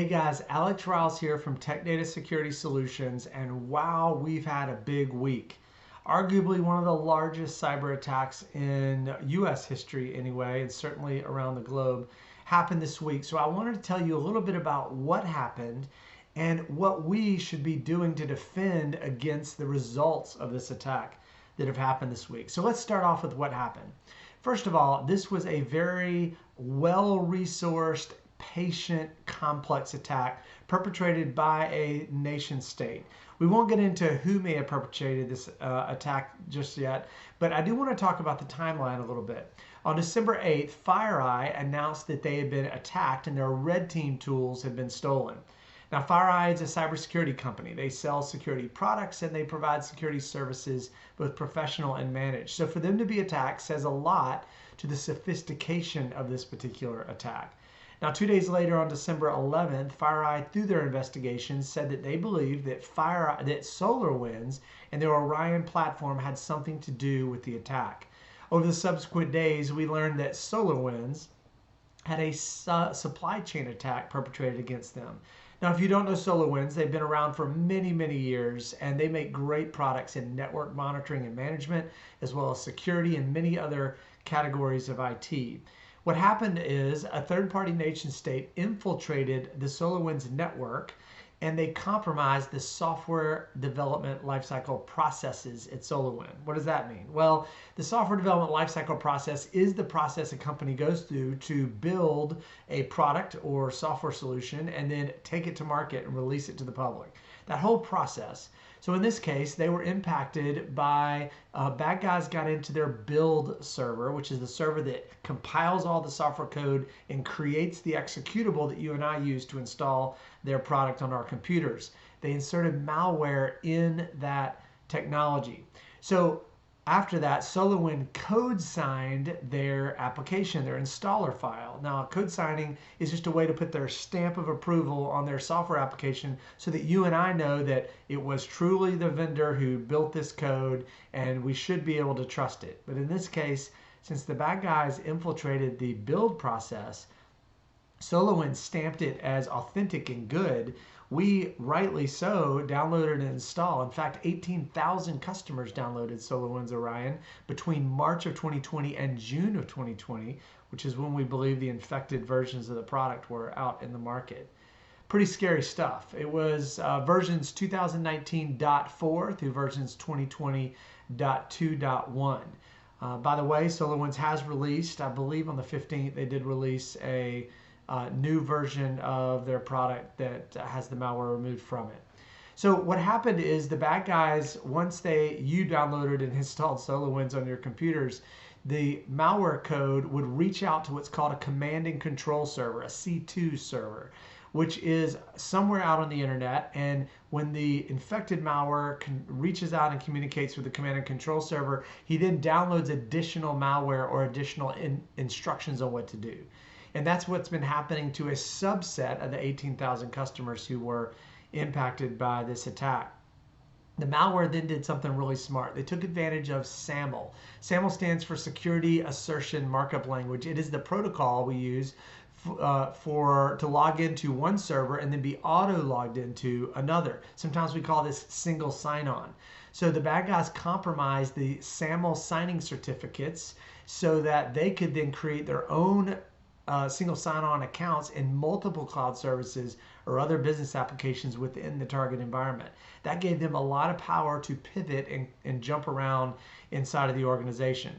Hey guys, Alex Riles here from Tech Data Security Solutions, and wow, we've had a big week. Arguably one of the largest cyber attacks in US history anyway, and certainly around the globe, happened this week. So I wanted to tell you a little bit about what happened and what we should be doing to defend against the results of this attack that have happened this week. So let's start off with what happened. First of all, this was a very well-resourced, patient, complex attack perpetrated by a nation state. We won't get into who may have perpetrated this attack just yet, but I do want to talk about the timeline a little bit. On December 8th, FireEye announced that they had been attacked and their red team tools had been stolen. Now, FireEye is a cybersecurity company. They sell security products and they provide security services, both professional and managed. So for them to be attacked says a lot to the sophistication of this particular attack. Now, 2 days later, on December 11th, FireEye, through their investigations, said that they believed that SolarWinds and their Orion platform had something to do with the attack. Over the subsequent days, we learned that SolarWinds had a supply chain attack perpetrated against them. Now, if you don't know SolarWinds, they've been around for many, many years, and they make great products in network monitoring and management, as well as security and many other categories of IT. What happened is a third-party nation state infiltrated the SolarWinds network and they compromised the software development lifecycle processes at SolarWinds. What does that mean? Well, the software development lifecycle process is the process a company goes through to build a product or software solution and then take it to market and release it to the public. That whole process. So in this case, they were impacted by bad guys got into their build server, which is the server that compiles all the software code and creates the executable that you and I use to install their product on our computers. They inserted malware in that technology. So after that, SolarWinds code signed their application, their installer file. Now, code signing is just a way to put their stamp of approval on their software application so that you and I know that it was truly the vendor who built this code and we should be able to trust it. But in this case, since the bad guys infiltrated the build process, SolarWinds stamped it as authentic and good. We, rightly so, downloaded and installed. In fact, 18,000 customers downloaded SolarWinds Orion between March of 2020 and June of 2020, which is when we believe the infected versions of the product were out in the market. Pretty scary stuff. It was versions 2019.4 through versions 2020.2.1. By the way, SolarWinds has released, I believe on the 15th, they did release a new version of their product that has the malware removed from it. So what happened is the bad guys, once you downloaded and installed SolarWinds on your computers, the malware code would reach out to what's called a command and control server, a C2 server, which is somewhere out on the internet. And when the infected malware reaches out and communicates with the command and control server, he then downloads additional malware or additional instructions on what to do. And that's what's been happening to a subset of the 18,000 customers who were impacted by this attack. The malware then did something really smart. They took advantage of SAML. SAML stands for Security Assertion Markup Language. It is the protocol we use to log into one server and then be auto-logged into another. Sometimes we call this single sign-on. So the bad guys compromised the SAML signing certificates so that they could then create their own single sign-on accounts in multiple cloud services or other business applications within the target environment. That gave them a lot of power to pivot and jump around inside of the organization.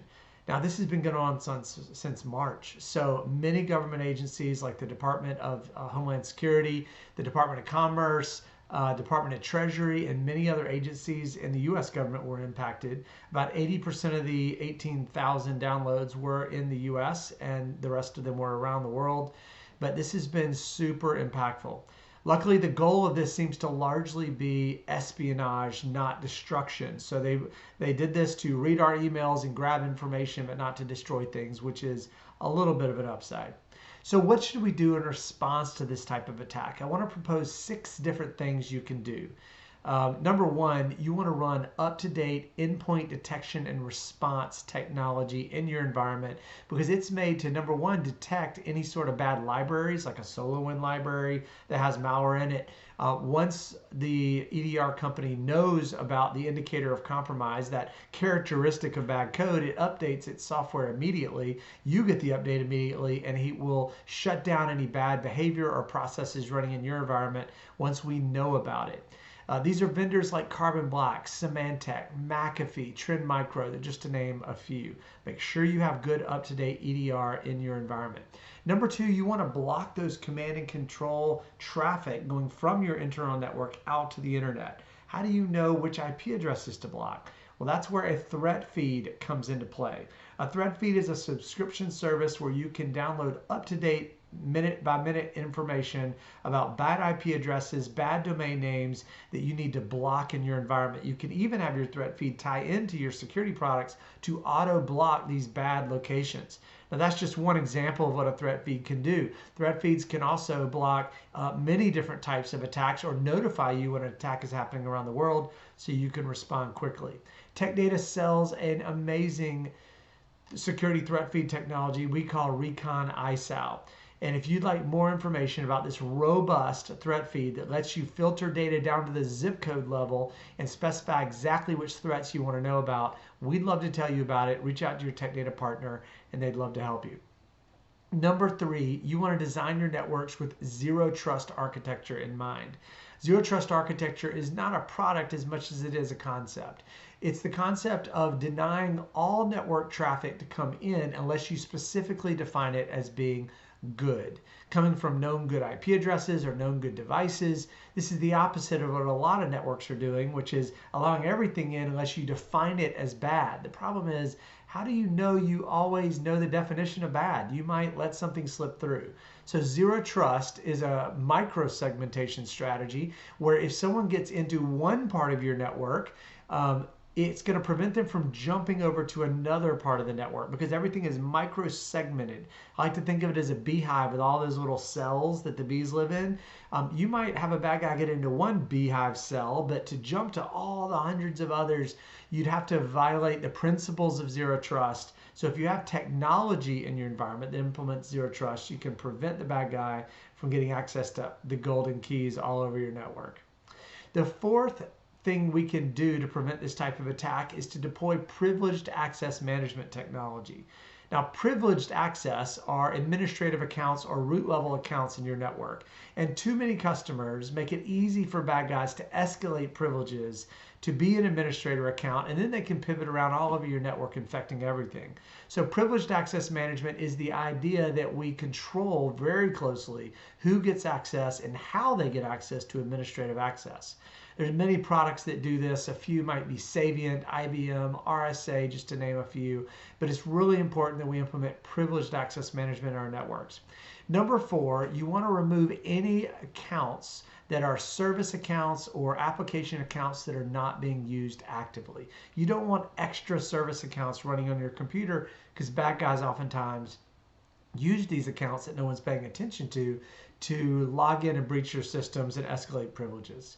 Now, this has been going on since March. So many government agencies like the Department of Homeland Security, the Department of Commerce, Department of Treasury, and many other agencies in the U.S. government were impacted. About 80% of the 18,000 downloads were in the U.S. and the rest of them were around the world. But this has been super impactful. Luckily, the goal of this seems to largely be espionage, not destruction. So they did this to read our emails and grab information, but not to destroy things, which is a little bit of an upside. So what should we do in response to this type of attack? I want to propose 6 different things you can do. Number one, you want to run up-to-date endpoint detection and response technology in your environment because it's made to, number one, detect any sort of bad libraries, like a SolarWinds library that has malware in it. Once the EDR company knows about the indicator of compromise, that characteristic of bad code, it updates its software immediately. You get the update immediately, and he will shut down any bad behavior or processes running in your environment once we know about it. These are vendors like Carbon Black, Symantec, McAfee, Trend Micro, just to name a few. Make sure you have good up-to-date EDR in your environment. Number two, you want to block those command and control traffic going from your internal network out to the internet. How do you know which IP addresses to block? Well, that's where a threat feed comes into play. A threat feed is a subscription service where you can download up-to-date minute by minute information about bad IP addresses, bad domain names that you need to block in your environment. You can even have your threat feed tie into your security products to auto block these bad locations. Now that's just one example of what a threat feed can do. Threat feeds can also block many different types of attacks or notify you when an attack is happening around the world so you can respond quickly. Tech Data sells an amazing security threat feed technology we call Recon ISAL. And if you'd like more information about this robust threat feed that lets you filter data down to the zip code level and specify exactly which threats you want to know about, we'd love to tell you about it. Reach out to your Tech Data partner and they'd love to help you. Number three, you want to design your networks with zero trust architecture in mind. Zero trust architecture is not a product as much as it is a concept. It's the concept of denying all network traffic to come in unless you specifically define it as being good, coming from known good IP addresses or known good devices. This is the opposite of what a lot of networks are doing, which is allowing everything in unless you define it as bad. The problem is, how do you know you always know the definition of bad? You might let something slip through. So zero trust is a micro segmentation strategy where if someone gets into one part of your network, it's going to prevent them from jumping over to another part of the network because everything is micro segmented. I like to think of it as a beehive with all those little cells that the bees live in. You might have a bad guy get into one beehive cell, but to jump to all the hundreds of others, you'd have to violate the principles of zero trust. So if you have technology in your environment that implements zero trust, you can prevent the bad guy from getting access to the golden keys all over your network. The fourth thing we can do to prevent this type of attack is to deploy privileged access management technology. Now, privileged access are administrative accounts or root level accounts in your network. And too many customers make it easy for bad guys to escalate privileges to be an administrator account, and then they can pivot around all over your network, infecting everything. So privileged access management is the idea that we control very closely who gets access and how they get access to administrative access. There's many products that do this. A few might be Savient, IBM, RSA, just to name a few. But it's really important that we implement privileged access management in our networks. Number four, you want to remove any accounts that are service accounts or application accounts that are not being used actively. You don't want extra service accounts running on your computer because bad guys oftentimes use these accounts that no one's paying attention to log in and breach your systems and escalate privileges.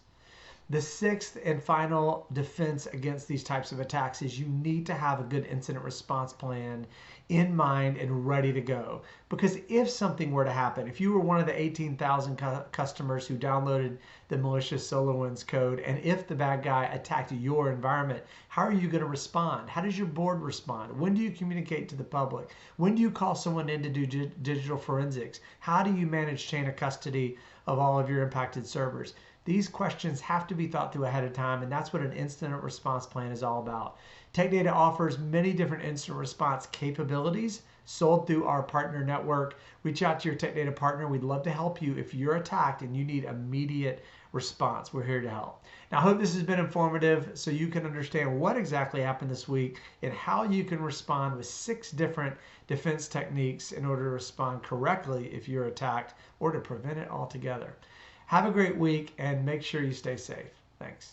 The sixth and final defense against these types of attacks is you need to have a good incident response plan in mind and ready to go. Because if something were to happen, if you were one of the 18,000 customers who downloaded the malicious SolarWinds code, and if the bad guy attacked your environment, how are you going to respond? How does your board respond? When do you communicate to the public? When do you call someone in to do digital forensics? How do you manage chain of custody of all of your impacted servers? These questions have to be thought through ahead of time, and that's what an incident response plan is all about. Tech Data offers many different incident response capabilities sold through our partner network. Reach out to your Tech Data partner. We'd love to help you if you're attacked and you need immediate response. We're here to help. Now, I hope this has been informative so you can understand what exactly happened this week and how you can respond with 6 different defense techniques in order to respond correctly if you're attacked or to prevent it altogether. Have a great week and make sure you stay safe. Thanks.